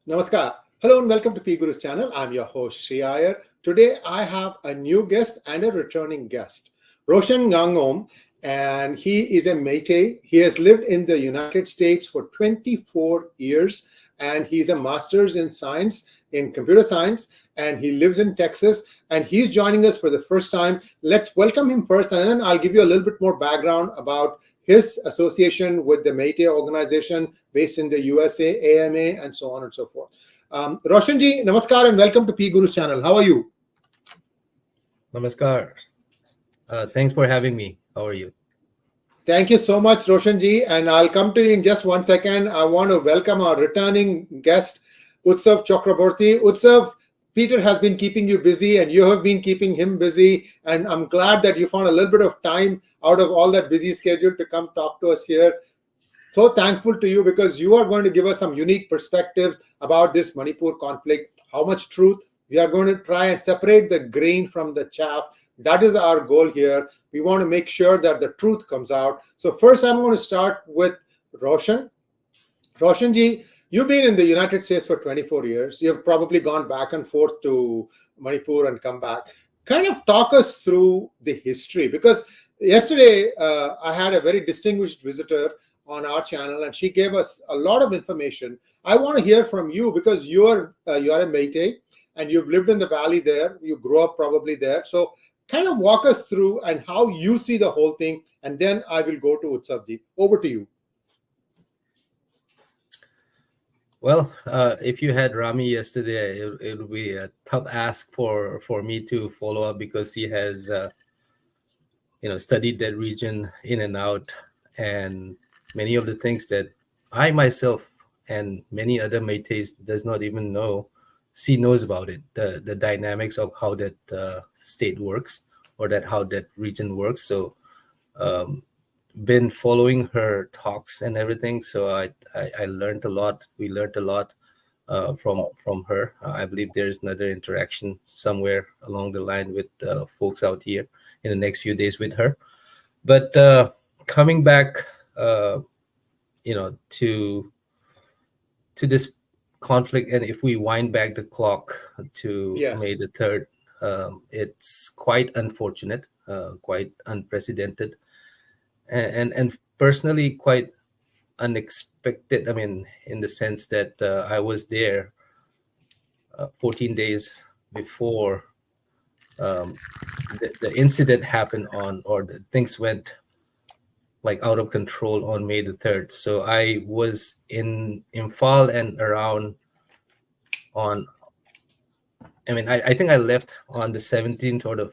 Namaskar. Hello and welcome to P Guru's channel. I'm your host Sri Iyer. Today I have a new guest and a returning guest, Roshan Ngangom, and he is a Métis. He has lived in the United States for 24 years, and he's a master's in science, in computer science, and he lives in Texas, and he's joining us for the first time. Let's welcome him first, and then I'll give you a little bit more background about his association with the Métis organization based in the USA, AMA, and so on and so forth. Roshan ji, namaskar and welcome to P Guru's channel. How are you? Namaskar. Thanks for having me. How are you? Thank you so much, Roshan ji. And I'll come to you in just 1 second. I want to welcome our returning guest, Utsav Chakrabarti. Utsav, Peter has been keeping you busy and you have been keeping him busy. And I'm glad that you found a little bit of time out of all that busy schedule to come talk to us here. So thankful to you because you are going to give us some unique perspectives about this Manipur conflict, how much truth. We are going to try and separate the grain from the chaff. That is our goal here. We want to make sure that the truth comes out. So first I'm going to start with Roshan. Roshan ji, you've been in the United States for 24 years. You've probably gone back and forth to Manipur and come back. Kind of talk us through the history, because yesterday I had a very distinguished visitor on our channel and she gave us a lot of information. I want to hear from you because you're a Métis and you've lived in the valley there. You grew up probably there. So kind of walk us through and how you see the whole thing, and then I will go to Utsav ji. Over to you. Well, if you had Rami yesterday, it would be a tough ask for me to follow up because he has, studied that region in and out, and many of the things that I myself and many other Métis does not even know. She knows about it, the dynamics of how that state works or how that region works. So, been following her talks and everything. So I learned a lot. We learned a lot from her. I believe there's another interaction somewhere along the line with folks out here in the next few days with her. But coming back, to this conflict, and if we wind back the clock to May the 3rd, it's quite unfortunate, quite unprecedented, and personally quite unexpected. I mean, in the sense that I was there 14 days before the incident happened or the things went like out of control on May the 3rd. So I was in Imphal and around I think I left on the 17th or the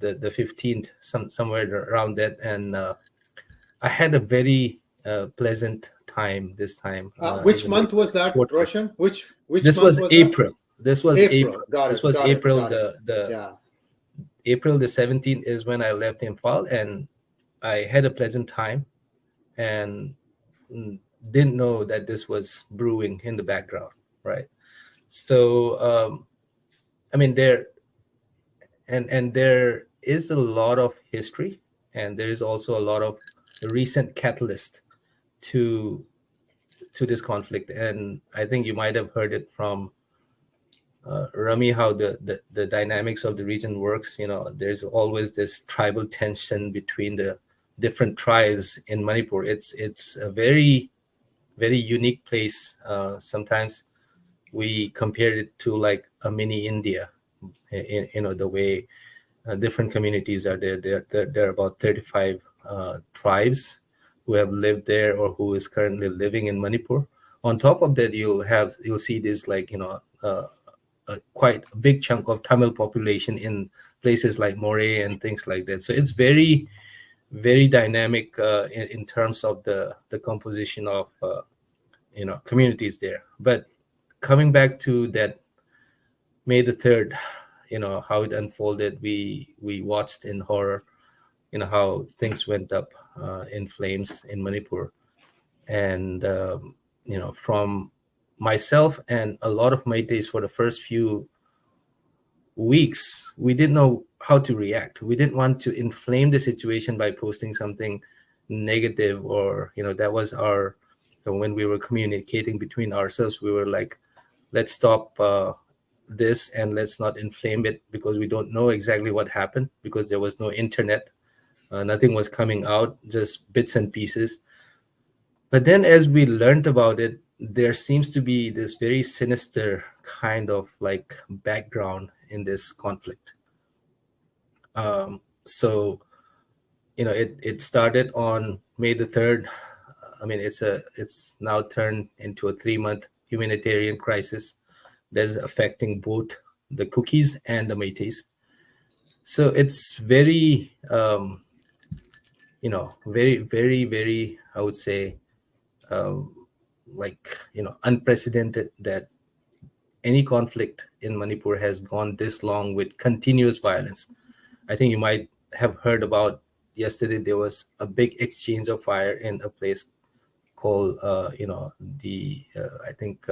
15th, somewhere around that. And I had a very pleasant time this time. Which month was that, Roshan? Which this month was April. That? This was April. Got it. This was April. The April the 17th is when I left Imphal, and I had a pleasant time and didn't know that this was brewing in the background, right? So, there is a lot of history, and there is also a lot of recent catalyst to this conflict. And I think you might have heard it from Rami, how the dynamics of the region works. There's always this tribal tension between the different tribes in Manipur. It's a very, very unique place. Sometimes we compare it to like a mini India, the way different communities are there. There are about 35 tribes who have lived there or who is currently living in Manipur. On top of that, you'll see this quite a big chunk of Tamil population in places like Moreh and things like that. So it's very, very dynamic in terms of the composition of communities there. But coming back to that May the 3rd, how it unfolded, we watched in horror, how things went up in flames in Manipur. And from myself and a lot of Métis, for the first few weeks, we didn't know how to react. We didn't want to inflame the situation by posting something negative, or that was our when we were communicating between ourselves, we were like, let's stop this and let's not inflame it, because we don't know exactly what happened, because there was no internet, nothing was coming out, just bits and pieces. But then as we learned about it, there seems to be this very sinister kind of like background in this conflict. So it started on May the 3rd. I mean, it's now turned into a 3-month humanitarian crisis that's affecting both the Kukis and the Métis. So it's very very, very, very, I would say, um, like unprecedented that any conflict in Manipur has gone this long with continuous violence. I think you might have heard about yesterday there was a big exchange of fire in a place called the I think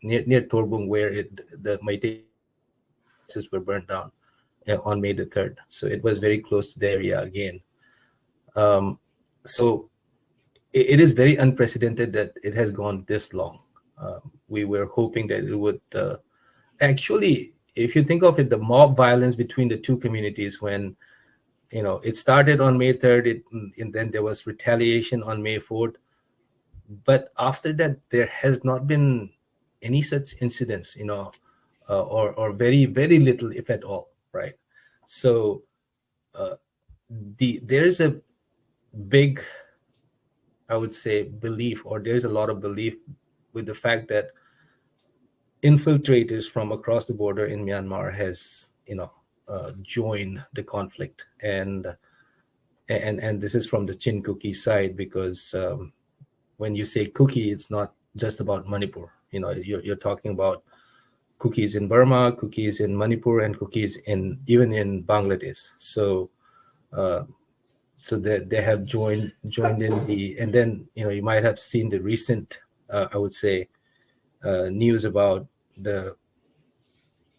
near Torbung, where the Meiteis houses were burnt down on May the 3rd. So it was very close to the area again. So it is very unprecedented that it has gone this long. We were hoping that it would actually, if you think of it, the mob violence between the two communities, when it started on May 3rd, and then there was retaliation on May 4th. But after that, there has not been any such incidents, or very, very little, if at all, right? So there is a big, I would say, belief, or there's a lot of belief with the fact that infiltrators from across the border in Myanmar has joined the conflict, and this is from the Chin Kuki side, because when you say Kuki, it's not just about Manipur. You're talking about Kukis in Burma, Kukis in Manipur, and Kukis even in Bangladesh. So that they have joined in and then you might have seen the recent I would say news about the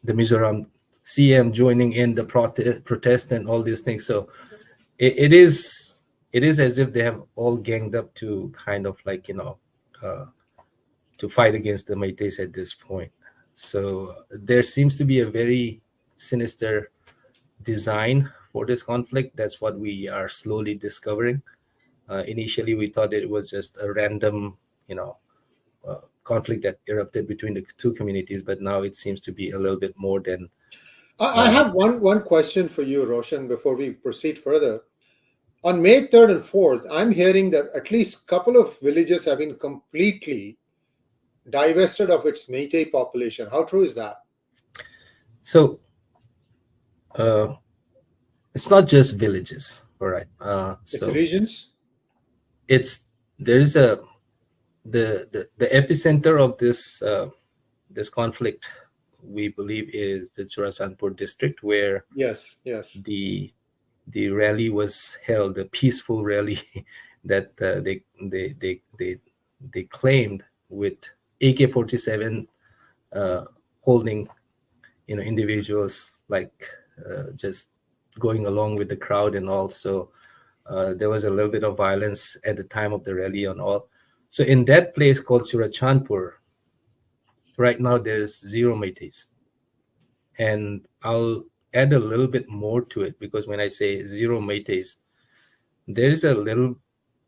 Mizoram CM joining in the protest and all these things. So it is as if they have all ganged up to kind of like to fight against the Métis at this point. So there seems to be a very sinister design for this conflict. That's what we are slowly discovering. Initially, we thought it was just a random, conflict that erupted between the two communities, but now it seems to be a little bit more than. I have one question for you, Roshan, before we proceed further. On May 3rd and 4th, I'm hearing that at least a couple of villages have been completely divested of its Métis population. How true is that? So it's not just villages, all right. It's regions. There is the epicenter of this conflict, we believe, is the Churasanpur district, where Yes. the rally was held, the peaceful rally that they claimed, with AK-47 holding individuals, like just going along with the crowd, and also there was a little bit of violence at the time of the rally and all. So in that place called Churachandpur, right now there's zero Métis. And I'll add a little bit more to it, because when I say zero Métis, there's a little,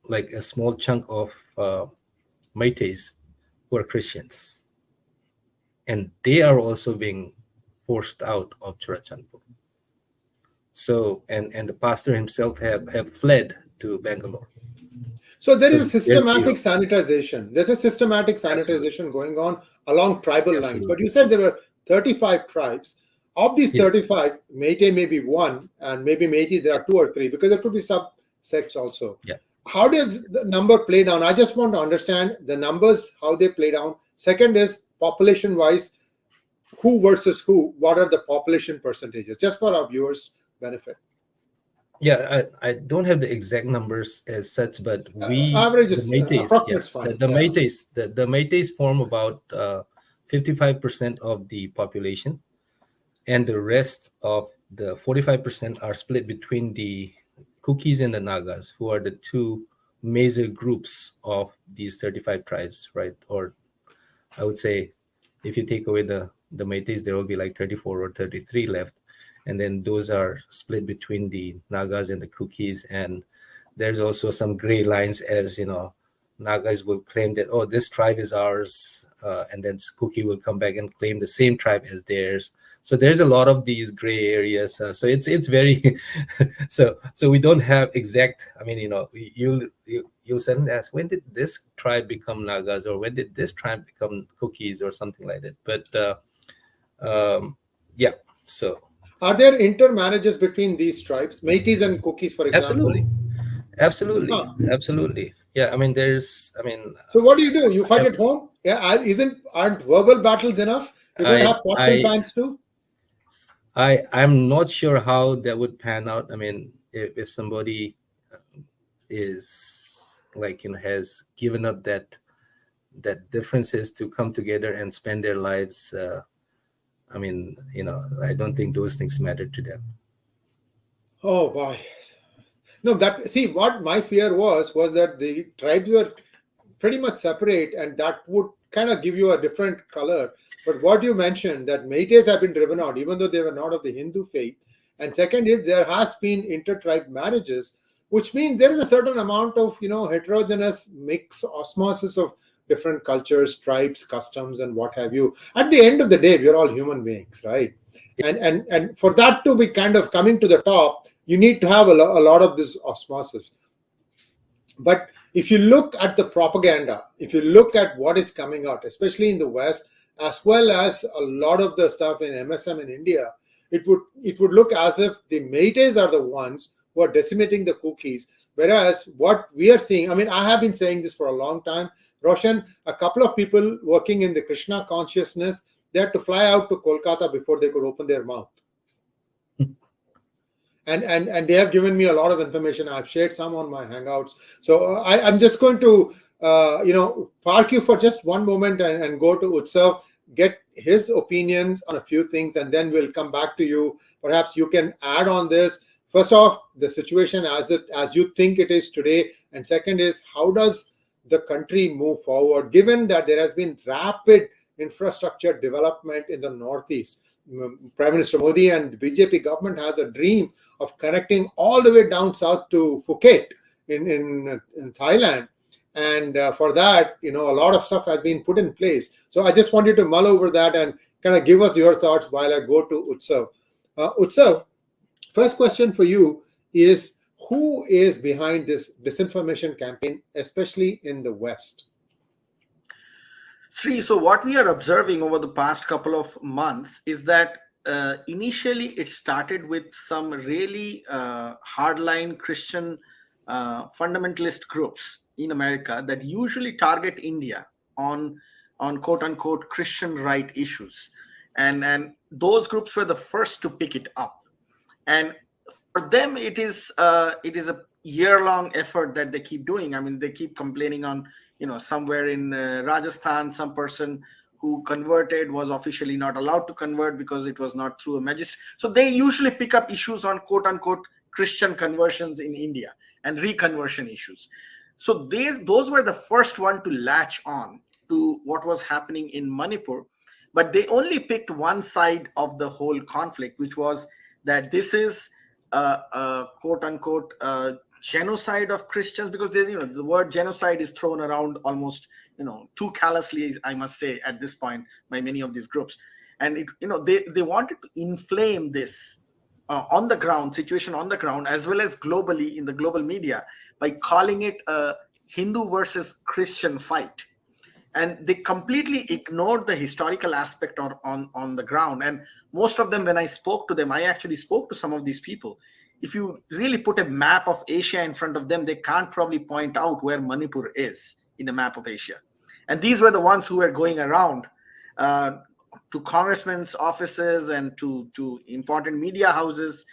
like a small chunk of Métis who are Christians. And they are also being forced out of Churachandpur. So, and the pastor himself have fled to Bangalore. So there is a So systematic sanitization. There's a systematic sanitization going on along tribal lines. But you said there were 35 tribes. Of these 35, Métis may be one, and maybe Métis there are 2 or 3, because there could be subsects also. Yeah. How does the number play down? I just want to understand the numbers, how they play down. Second is population-wise, who versus who? What are the population percentages? Just for our viewers' benefit. Yeah, I don't have the exact numbers as such, but averages, the Métis, approximate's fine. the Métis, the Métis form about 55% of the population, and the rest of the 45% are split between the Kukis and the Nagas, who are the two major groups of these 35 tribes, right? Or I would say if you take away the Métis, there will be like 34 or 33 left, and then those are split between the Nagas and the Kukis. And there's also some gray lines, as you know, Nagas will claim that, oh, this tribe is ours, and then Kuki will come back and claim the same tribe as theirs. So there's a lot of these gray areas. So it's very so we don't have exact. I mean, you'll suddenly ask, when did this tribe become Nagas, or when did this tribe become Kukis, or something like that. But yeah, so Are there inter-marriages between these tribes, Métis and Kukis, for example? absolutely, absolutely, Huh. absolutely. Yeah, I mean, I mean, So what do? You fight I, at home? Yeah, aren't verbal battles enough? You don't I, have pots and I, pans too? I'm not sure how that would pan out. I mean, if somebody is like, has given up that differences to come together and spend their lives, I mean, I don't think those things matter to them. Oh boy. No, that see what my fear was that the tribes were pretty much separate, and that would kind of give you a different color. But what you mentioned, that Métis have been driven out, even though they were not of the Hindu faith. And second is there has been inter-tribe marriages, which means there is a certain amount of heterogeneous mix, osmosis of different cultures, tribes, customs, and what have you. At the end of the day, we're all human beings, right? And for that to be kind of coming to the top, you need to have a lot of this osmosis. But if you look at the propaganda, if you look at what is coming out, especially in the West, as well as a lot of the stuff in MSM in India, it would look as if the Métis are the ones who are decimating the Kukis. Whereas what we are seeing, I mean, I have been saying this for a long time, Roshan, a couple of people working in the Krishna consciousness, they had to fly out to Kolkata before they could open their mouth. And they have given me a lot of information. I've shared some on my Hangouts. So I'm just going to park you for just one moment and go to Utsav, get his opinions on a few things, and then we'll come back to you. Perhaps you can add on this. First off, the situation as you think it is today, and second is, how does the country move forward, given that there has been rapid infrastructure development in the Northeast? Prime Minister Modi and the BJP government has a dream of connecting all the way down south to Phuket in Thailand. And for that, a lot of stuff has been put in place. So I just want you to mull over that and kind of give us your thoughts while I go to Utsav. Utsav, first question for you is, who is behind this disinformation campaign, especially in the West? Sri, so what we are observing over the past couple of months is that initially it started with some really hardline Christian fundamentalist groups in America that usually target India on quote unquote Christian right issues. And those groups were the first to pick it up. And for them, it is a year-long effort that they keep doing. I mean, they keep complaining on, somewhere in Rajasthan, some person who converted was officially not allowed to convert because it was not through a magistrate. So they usually pick up issues on quote unquote Christian conversions in India and reconversion issues. So those were the first one to latch on to what was happening in Manipur, but they only picked one side of the whole conflict, which was that this is quote unquote genocide of Christians, because the word genocide is thrown around almost too callously, I must say, at this point by many of these groups. And they wanted to inflame this on the ground situation on the ground, as well as globally in the global media, by calling it a Hindu versus Christian fight. And they completely ignored the historical aspect on the ground. And most of them, when I spoke to them, I actually spoke to some of these people. If you really put a map of Asia in front of them, they can't probably point out where Manipur is in a map of Asia. And these were the ones who were going around to congressmen's offices and to important media houses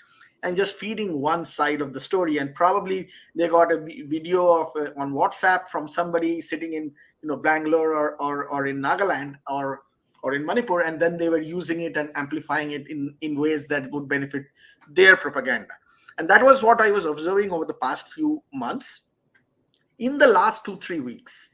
and just feeding one side of the story. And probably they got a video of on WhatsApp from somebody sitting in Bangalore or in Nagaland or in Manipur, and then they were using it and amplifying it in ways that would benefit their propaganda. And that was what I was observing over the past few months. In the last 2-3 weeks,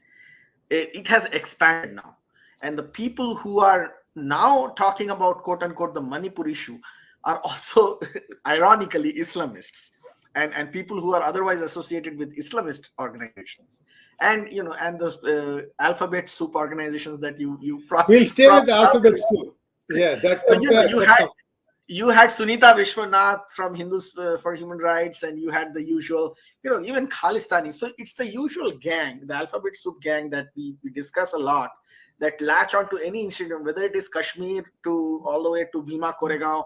it has expanded now. And the people who are now talking about quote unquote the Manipur issue are also ironically Islamists, and people who are otherwise associated with Islamist organizations, and and the alphabet soup organizations that you We'll stay with the probably. alphabet soup. Yeah, that's So compare. you had Sunita Vishwanath from Hindus for Human Rights, and you had the usual, even Khalistani. So it's the usual gang, the alphabet soup gang that we discuss a lot, that latch onto any incident, whether it is Kashmir to all the way to Bhima Koregaon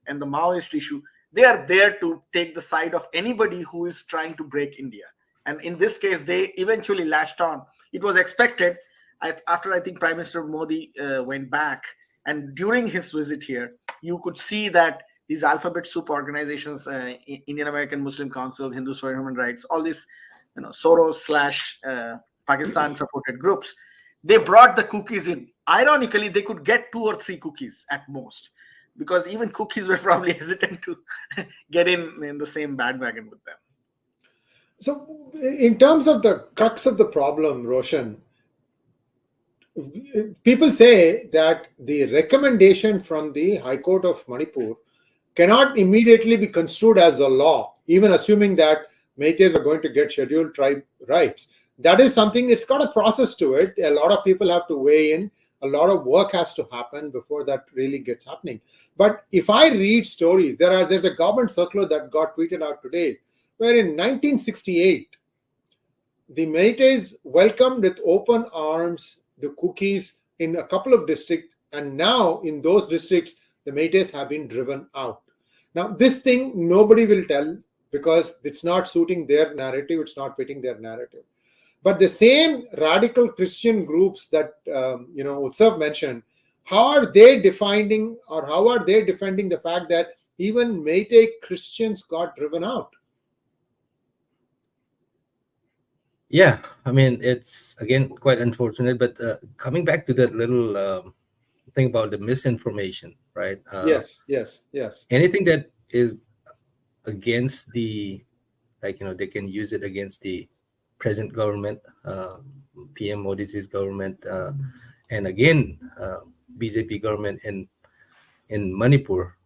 and the Maoist issue. They are there to take the side of anybody who is trying to break India. And in this case, they eventually latched on. It was expected after I think Prime Minister Modi went back, and during his visit here, you could see that these alphabet soup organizations, Indian American Muslim Council, Hindus for Human Rights, all these, Soros slash Pakistan supported groups, they brought the cookies in. Ironically, they could get 2 or 3 cookies at most, because even cookies were probably hesitant to get in the same bandwagon with them. So, in terms of the crux of the problem, Roshan, people say that the recommendation from the High Court of Manipur cannot immediately be construed as the law, even assuming that Meiteis are going to get scheduled tribe rights. That is something, it's got a process to it. A lot of people have to weigh in. A lot of work has to happen before that really gets happening. But if I read stories, there's a government circular that got tweeted out today, where in 1968, the Meiteis welcomed with open arms the Kukis in a couple of districts, and now in those districts, the Meiteis have been driven out. Now, this thing nobody will tell because it's not suiting their narrative, it's not fitting their narrative. But the same radical Christian groups that Utsav mentioned, how are they defending the fact that even Meitei Christians got driven out? Yeah, I mean, it's again quite unfortunate, but coming back to that little thing about the misinformation, right? Yes. Anything that is against the, they can use it against the present government, PM Modi's government, and again, BJP government in Manipur.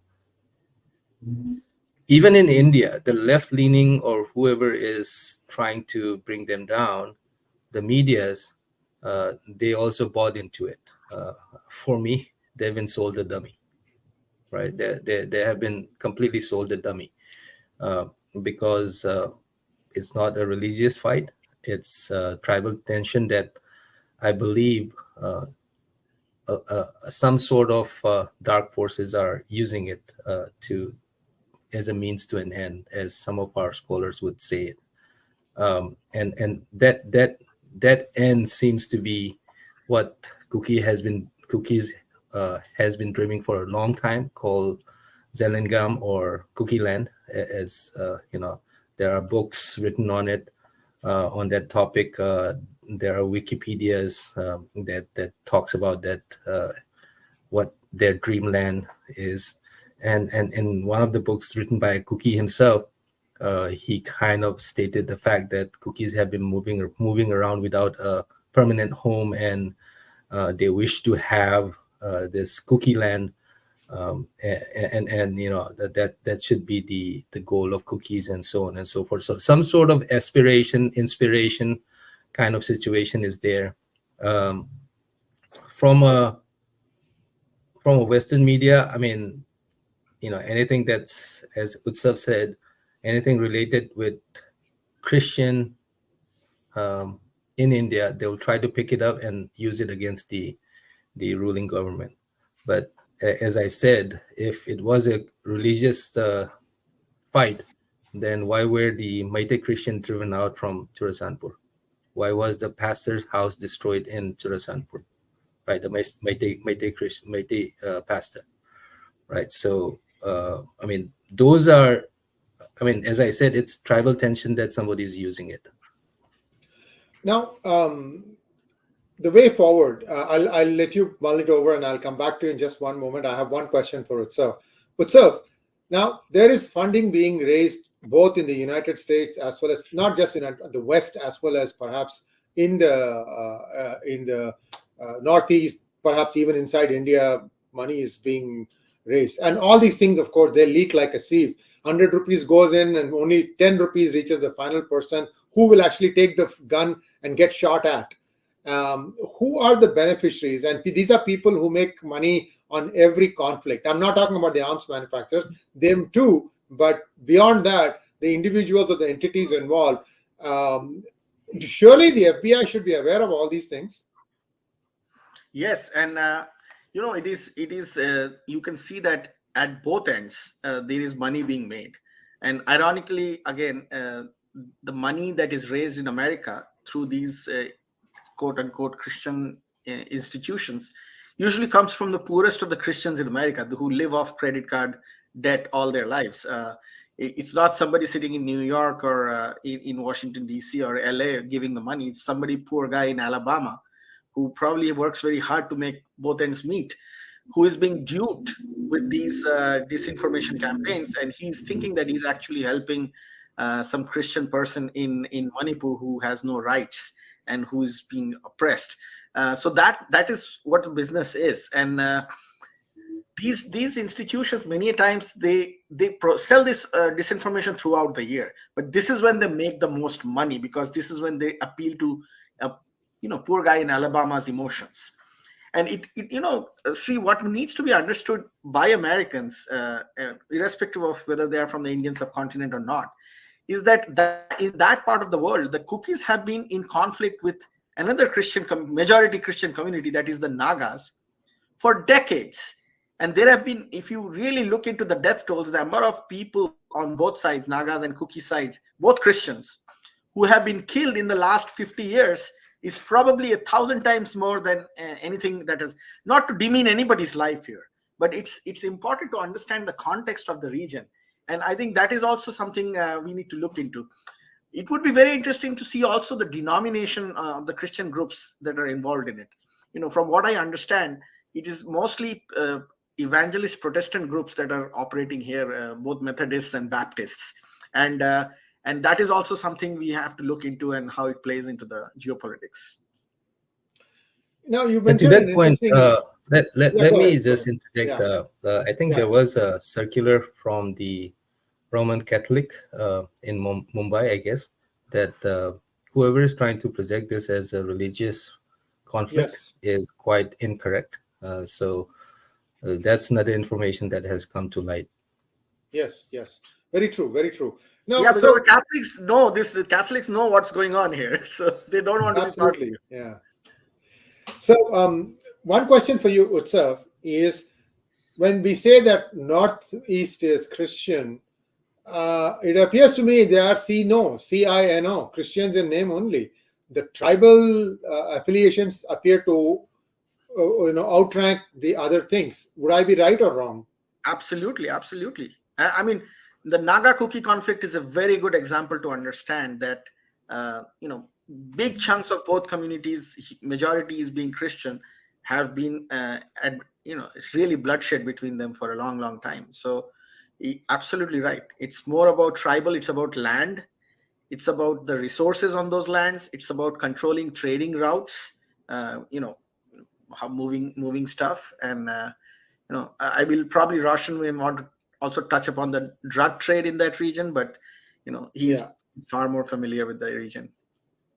Even in India, the left-leaning or whoever is trying to bring them down, the medias, they also bought into it. For me, they've been sold a dummy, right? They have been completely sold a dummy because it's not a religious fight. It's tribal tension that I believe some sort of dark forces are using it as a means to an end, as some of our scholars would say it, and that end seems to be what Kukis has been dreaming for a long time, called Zelengam or Kuki land, as there are books written on it, on that topic. There are Wikipedias that talks about that, what their dreamland is. And in one of the books written by Kuki himself, he kind of stated the fact that Kukis have been moving around without a permanent home, and they wish to have this Kuki land, and that should be the goal of Kukis, and so on and so forth. So some sort of aspiration, inspiration kind of situation is there. From a Western media, I mean, anything that's, as Utsav said, anything related with Christian in India, they'll try to pick it up and use it against the ruling government. But as I said, if it was a religious fight, then why were the Meitei Christian driven out from Churasanpur? Why was the pastor's house destroyed in Churasanpur? Right, the Meitei pastor. Right, so I mean, those are, as I said, it's tribal tension that somebody's using it. Now, the way forward, I'll let you mull it over and I'll come back to you in just one moment. I have one question for Utsav. Utsav, now there is funding being raised both in the United States as well as, not just in the West, as well as perhaps in the Northeast, perhaps even inside India, money is being raised. And all these things, of course, they leak like a sieve. 100 rupees goes in and only 10 rupees reaches the final person who will actually take the gun and get shot at. Who are the beneficiaries? And these are people who make money on every conflict. I'm not talking about the arms manufacturers, them too, but beyond that, the individuals or the entities involved. Surely the FBI should be aware of all these things. Yes, and it is you can see that at both ends there is money being made, and ironically, again, the money that is raised in America through these quote unquote Christian institutions usually comes from the poorest of the Christians in America, who live off credit card debt all their lives. It's not somebody sitting in New York or in Washington D.C. or LA giving the money. It's somebody, poor guy in Alabama, who probably works very hard to make both ends meet, who is being duped with these disinformation campaigns, and he's thinking that he's actually helping some Christian person in Manipur who has no rights and who is being oppressed. So that is what the business is. And these institutions, many times they sell this disinformation throughout the year, but this is when they make the most money, because this is when they appeal to poor guy in Alabama's emotions. And it see, what needs to be understood by Americans, irrespective of whether they are from the Indian subcontinent or not, is that in that part of the world, the Kukis have been in conflict with another majority Christian community, that is the Nagas, for decades. And there have been, if you really look into the death tolls, the number of people on both sides, Nagas and Kuki side, both Christians, who have been killed in the last 50 years is probably 1,000 times more than anything that is, not to demean anybody's life here, but it's important to understand the context of the region. And I think that is also something we need to look into. It would be very interesting to see also the denomination of the Christian groups that are involved in it. From what I understand, it is mostly evangelist Protestant groups that are operating here, both Methodists and Baptists. And that is also something we have to look into, and how it plays into the geopolitics. Now, you And to mentioned that point, let go me ahead, just interject. I think there was a circular from the Roman Catholic in Mumbai, I guess, that whoever is trying to project this as a religious conflict is quite incorrect. So that's another information that has come to light. Yes, very true, very true. No, because the Catholics know this. The Catholics know what's going on here, so they don't want to be part of it. Yeah. So, one question for you, Utsav, is when we say that Northeast is Christian, it appears to me they are CINO, Christians in name only. The tribal affiliations appear to outrank the other things. Would I be right or wrong? Absolutely. I mean, the Naga Kuki conflict is a very good example to understand that big chunks of both communities, majority is being Christian, have been it's really bloodshed between them for a long time. So absolutely right. It's more about tribal. It's about land. It's about the resources on those lands. It's about controlling trading routes, how moving stuff. And I will probably, Roshan will want to also touch upon the drug trade in that region, but he's far more familiar with the region.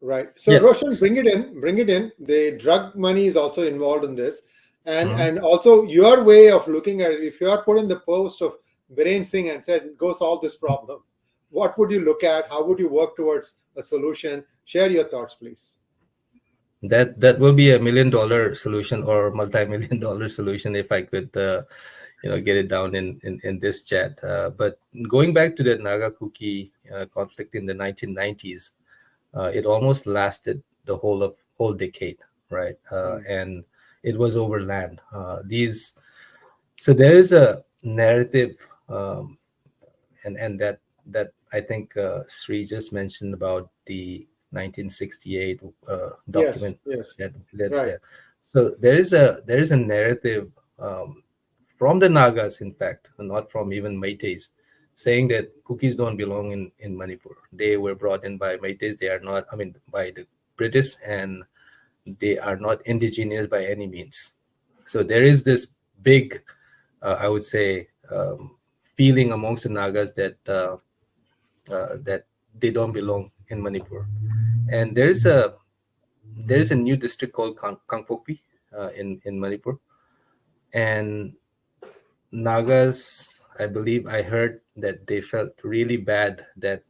Right. So Roshan, bring it in. The drug money is also involved in this. And also your way of looking at it, if you are put in the post of Biren Singh and said, go solve this problem, what would you look at? How would you work towards a solution? Share your thoughts, please. That will be $1 million solution or multi-million-dollar solution if I could get it down in this chat. But going back to the Naga Kuki conflict in the 1990s, it almost lasted the whole decade, right? And it was over land. So there is a narrative, and that I think Sri just mentioned about the 1968 document. Yes. Right. So there is a narrative from the Nagas, in fact, not from even Meiteis, saying that Kukis don't belong in Manipur. They were brought in by Meiteis. They are not, by the British, and they are not indigenous by any means. So there is this big, I would say, feeling amongst the Nagas that they don't belong in Manipur. And there is a new district called Kangpokpi in Manipur, and Nagas, I believe I heard that they felt really bad that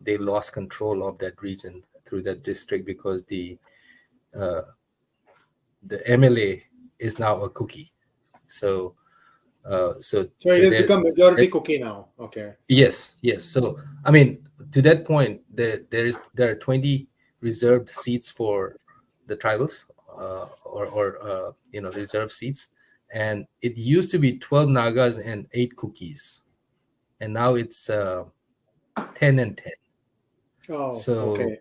they lost control of that region through that district because uh, the MLA is now a Kuki. So So it has there, become majority Kuki now. Okay. yes, yes. So I mean, to that point, there are 20 reserved seats for the tribals, or reserved seats, and it used to be 12 Nagas and 8 Kukis, and now it's 10 and 10. Oh, So okay.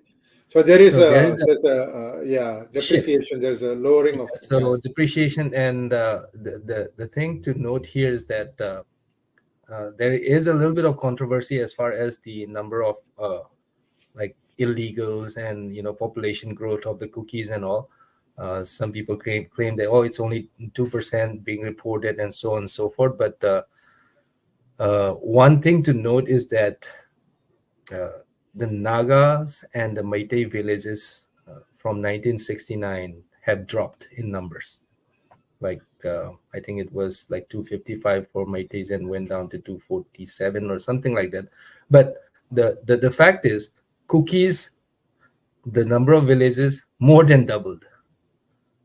So there is there a is a shift. depreciation. There's a lowering of So depreciation, and the thing to note here is that there is a little bit of controversy as far as the number of like illegals and population growth of the Kukis and all. Some people claim that it's only 2% being reported and so on and so forth. But one thing to note is that the Nagas and the Meitei villages from 1969 have dropped in numbers. Like I think it was like 255 for Meiteis and went down to 247 or something like that. But the fact is, Kukis, the number of villages more than doubled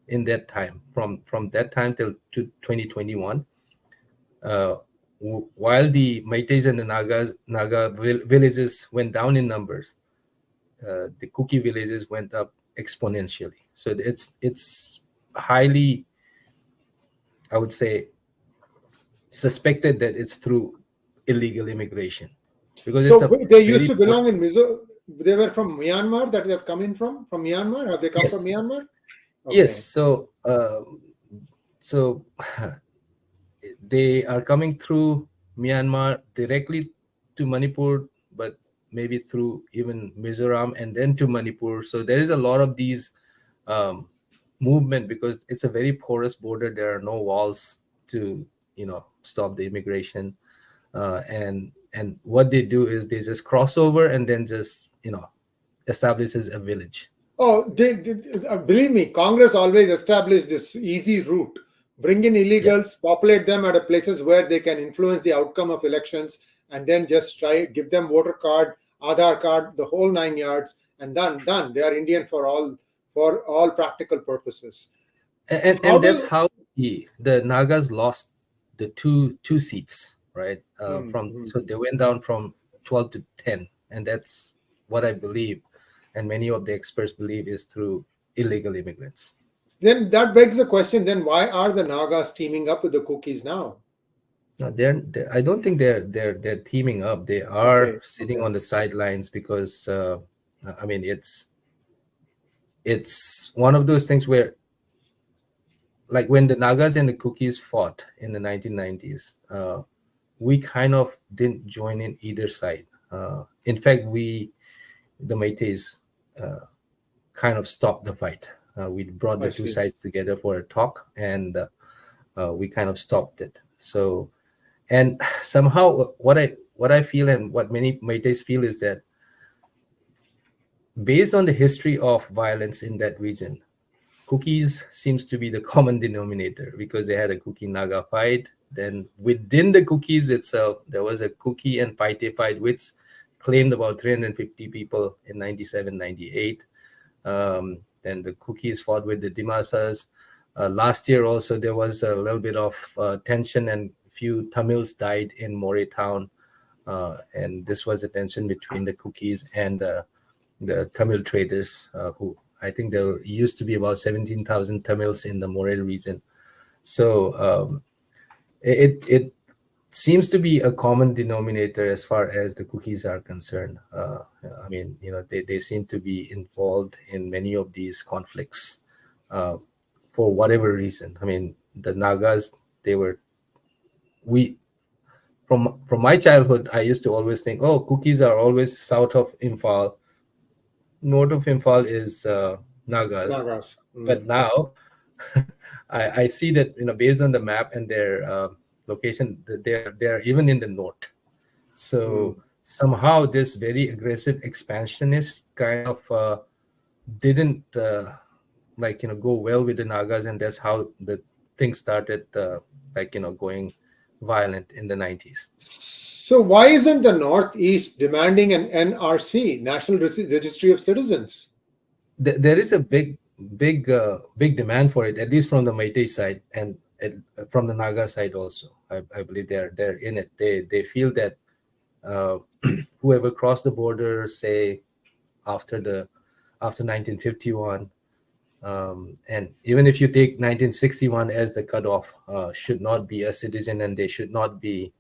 in that time, from that time till to 2021. While the Meiteis and the Naga villages went down in numbers, the Kuki villages went up exponentially. So it's highly, I would say, suspected that it's through illegal immigration, because it's so a they used very to belong in Mizo. They were from Myanmar. That they have come in from Myanmar. Have they come from yes, Myanmar? yes. Okay. So they are coming through Myanmar directly to Manipur, but maybe through even Mizoram and then to Manipur. So there is a lot of these um, movement, because it's a very porous border. There are no walls to stop the immigration, and what they do is they just cross over and then just establishes a village. Oh, believe me, Congress always established this easy route. Bring in Yeah. illegals, populate them at a places where they can influence the outcome of elections, and then just try give them voter card, Aadhaar card, the whole 9 yards, and done. They are Indian for all practical purposes. How And that's do how the Nagas lost the two seats, right? So Mhm. they went down from 12 to 10, and that's what I believe, and many of the experts believe, is through illegal immigrants. Then that begs the question: then why are the Nagas teaming up with the Kukis now? No, I don't think they're teaming up. They are Okay, sitting okay, on the sidelines because I mean, it's one of those things where, like, when the Nagas and the Kukis fought in the 1990s, we kind of didn't join in either side. In fact, the Meiteis, kind of stopped the fight. We brought I the two see. sides together for a talk, and we kind of stopped it. So, and somehow, what I feel and what many Meiteis feel is that, based on the history of violence in that region, Kukis seems to be the common denominator, because they had a Kuki Naga fight. Then within the Kukis itself, there was a Kuki and Paite fight, which claimed about 350 people in 97, 98. Then the Kukis fought with the Dimasas. Last year also there was a little bit of tension, and few Tamils died in More town. And this was a tension between the Kukis and the Tamil traders, who, I think there used to be about 17,000 Tamils in the More region. So it seems to be a common denominator as far as the Kukis are concerned. I mean, they seem to be involved in many of these conflicts uh, for whatever reason. I mean, the Nagas, we from my childhood, I used to always think, oh, Kukis are always south of Imphal, north of Imphal is Nagas. Nagas. But now I see that, based on the map and their location, they're even in the north. So somehow this very aggressive expansionist kind of didn't go well with the Nagas, and that's how the things started going violent in the 90s. So why isn't the Northeast demanding an NRC, National Registry of Citizens? There is a big demand for it, at least from the Meitei side, and from the Naga side also. I believe they're in it. They feel that whoever crossed the border, say after 1951, and even if you take 1961 as the cutoff, should not be a citizen, and they should not be,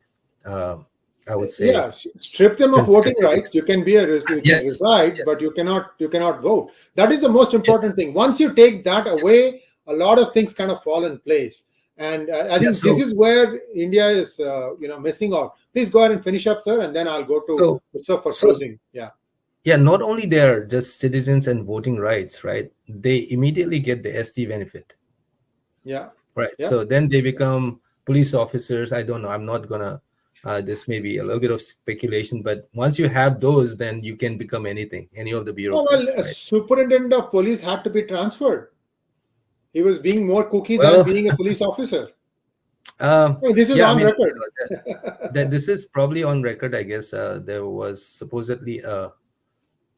I would say, strip them of voting rights. You citizens. can be you can Yes, reside, yes. but you cannot vote. That is the most important thing. Once you take that away, a lot of things kind of fall in place. And I think this is where India is, missing out. Please go ahead and finish up, sir, and then I'll go to Utsav for closing. Yeah, not only they're just citizens and voting rights, right? They immediately get the ST benefit. Yeah. Right. Yeah. So then they become police officers. I don't know. I'm not gonna. This may be a little bit of speculation, but once you have those, then you can become anything, any of the bureaucrats. A superintendent of police had to be transferred. He was being more cookie than Well, being a police officer. This is on record. This is probably on record, I guess. There was supposedly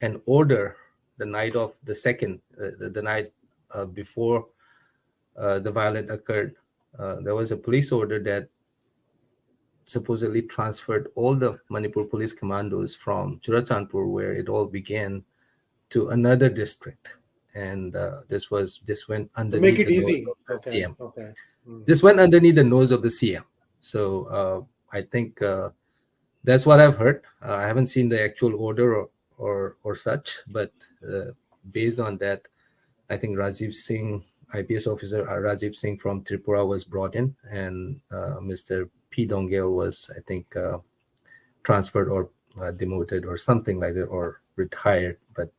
an order the night of the second, the night before the violence occurred. There was a police order that supposedly transferred all the Manipur police commandos from Churachandpur, where it all began, to another district. And this went underneath to make it the easy. nose of the CM. Okay. This went underneath the nose of the CM. So I think that's what I've heard. I haven't seen the actual order or such, but based on that, I think Rajiv Singh, IPS officer Rajiv Singh from Tripura, was brought in, and Mr. P. Dongel was, I think, transferred or demoted or something like that, or retired. But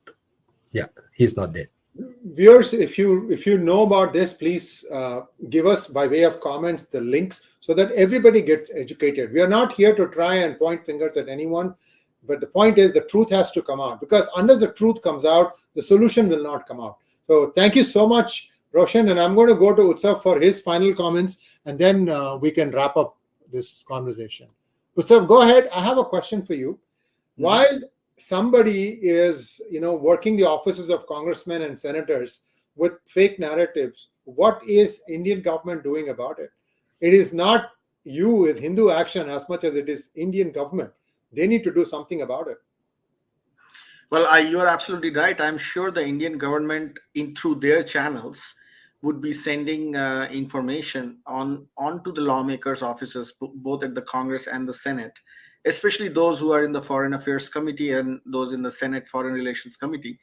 yeah, he's not dead. Viewers, if you know about this, please give us by way of comments the links so that everybody gets educated. We are not here to try and point fingers at anyone, but the point is the truth has to come out, because unless the truth comes out, the solution will not come out. So thank you so much, Roshan, and I'm going to go to Utsav for his final comments, and then we can wrap up this conversation. Utsav, go ahead. I have a question for you. While somebody is, working the offices of congressmen and senators with fake narratives, what is Indian government doing about it? It is not you as HinduAction as much as it is Indian government. They need to do something about it. Well, you are absolutely right. I'm sure the Indian government, through their channels, would be sending information onto the lawmakers' offices, both at the Congress and the Senate, especially those who are in the Foreign Affairs Committee and those in the Senate Foreign Relations Committee.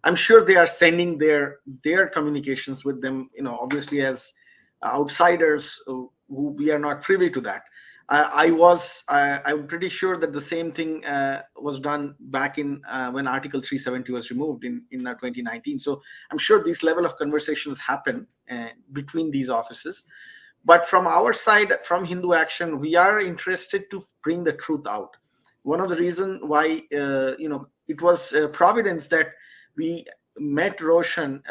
I'm sure they are sending their communications with them, obviously as outsiders who we are not privy to that. I'm pretty sure that the same thing was done back in when Article 370 was removed in 2019. So I'm sure this level of conversations happen between these offices. But from our side, from HinduAction, we are interested to bring the truth out. One of the reasons why it was providence that we met Roshan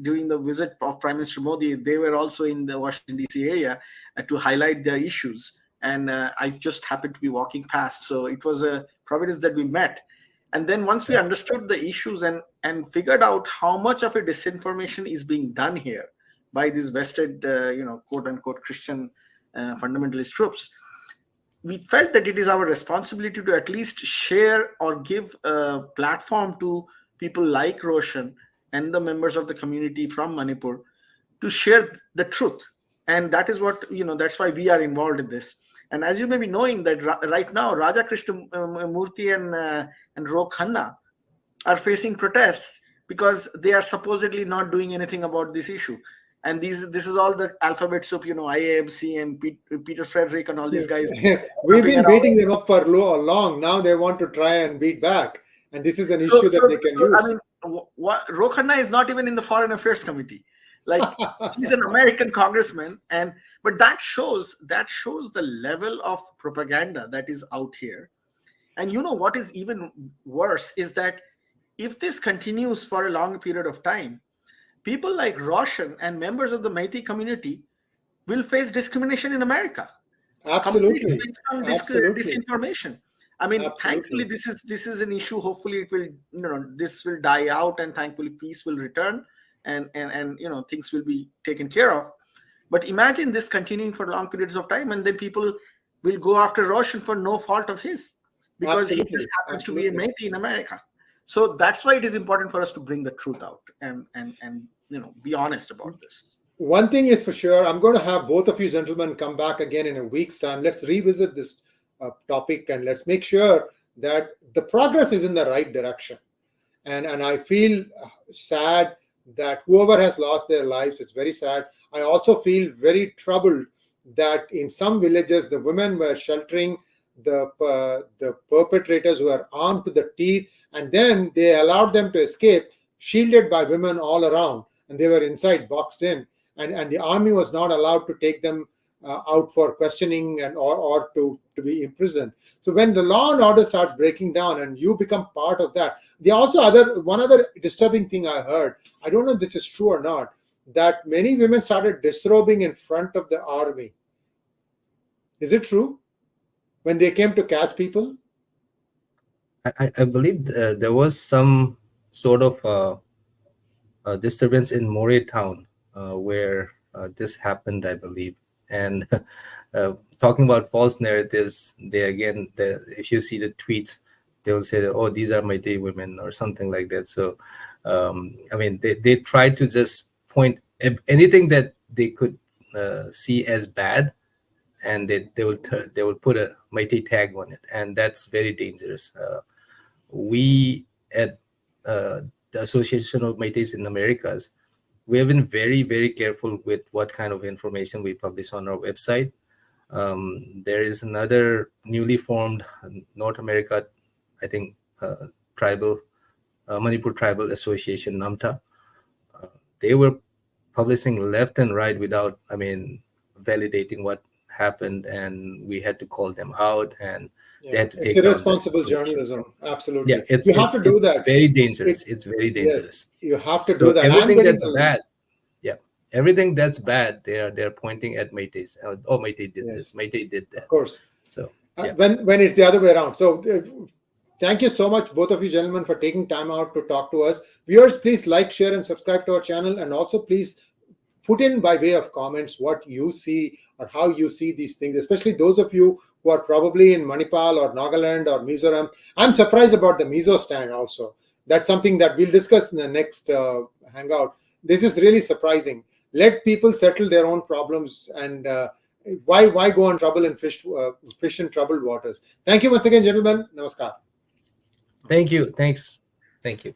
during the visit of Prime Minister Modi. They were also in the Washington DC area to highlight their issues. And I just happened to be walking past. So it was a providence that we met. And then once we understood the issues and figured out how much of a disinformation is being done here by these vested, quote unquote, Christian fundamentalist groups, we felt that it is our responsibility to at least share or give a platform to people like Roshan and the members of the community from Manipur to share the truth. And that is what, that's why we are involved in this. And as you may be knowing that right now, Raja Krishna Murthy and Ro Khanna are facing protests because they are supposedly not doing anything about this issue. And this is all the alphabet soup, IAMC and Peter Frederick and all these guys. We've been beating them up for long. Now they want to try and beat back. And this is an issue that they can use. I mean, Ro Khanna is not even in the Foreign Affairs Committee. Like, he's an American congressman, but that shows the level of propaganda that is out here. And you know what is even worse is that if this continues for a long period of time, people like Roshan and members of the Meitei community will face discrimination in America. Complete Absolutely. based on Absolutely. disinformation. I mean, thankfully, this is an issue. Hopefully, it will, this will die out, and thankfully, peace will return, and things will be taken care of. But imagine this continuing for long periods of time, and then people will go after Roshan for no fault of his, because he just happens to be a Meitei in America. So that's why it is important for us to bring the truth out and be honest about this. One thing is for sure, I'm going to have both of you gentlemen come back again in a week's time. Let's revisit this topic, and let's make sure that the progress is in the right direction. And I feel sad that whoever has lost their lives, it's very sad. I also feel very troubled that in some villages, the women were sheltering the perpetrators who were armed to the teeth, and then they allowed them to escape, shielded by women all around, and they were inside, boxed in. And the army was not allowed to take them out for questioning or to be imprisoned. So when the law and order starts breaking down and you become part of that, one other disturbing thing I heard, I don't know if this is true or not, that many women started disrobing in front of the army. Is it true? When they came to catch people? I believe there was some sort of disturbance in Moray town where this happened, I believe. And talking about false narratives, if you see the tweets, they will say that, oh, these are Meitei women or something like that. So, I mean, they try to just point anything that they could see as bad, and they will put a Meitei tag on it, and that's very dangerous. We at the Association of Meiteis in Americas, we have been very, very careful with what kind of information we publish on our website. There is another newly formed North America, I think, Manipur Tribal Association, NAMTA. They were publishing left and right without, validating what happened, and we had to call them out, and they had to take it's irresponsible journalism. Absolutely. Yeah, you have to do that. Very dangerous. It's very dangerous. Yes, you have to do that. Everything that's bad. Yeah, everything that's bad, they're pointing at Meiteis. Oh, Meitei did this. Meitei did that. Of course. So when it's the other way around. So thank you so much, both of you gentlemen, for taking time out to talk to us. Viewers, please like, share, and subscribe to our channel, and also please put in by way of comments what you see or how you see these things, especially those of you who are probably in Manipal or Nagaland or Mizoram. I'm surprised about the Mizo stand also. That's something that we'll discuss in the next hangout. This is really surprising. Let people settle their own problems, and why go on trouble and fish in troubled waters. Thank you once again, gentlemen. Namaskar. Thank you. Thanks. Thank you.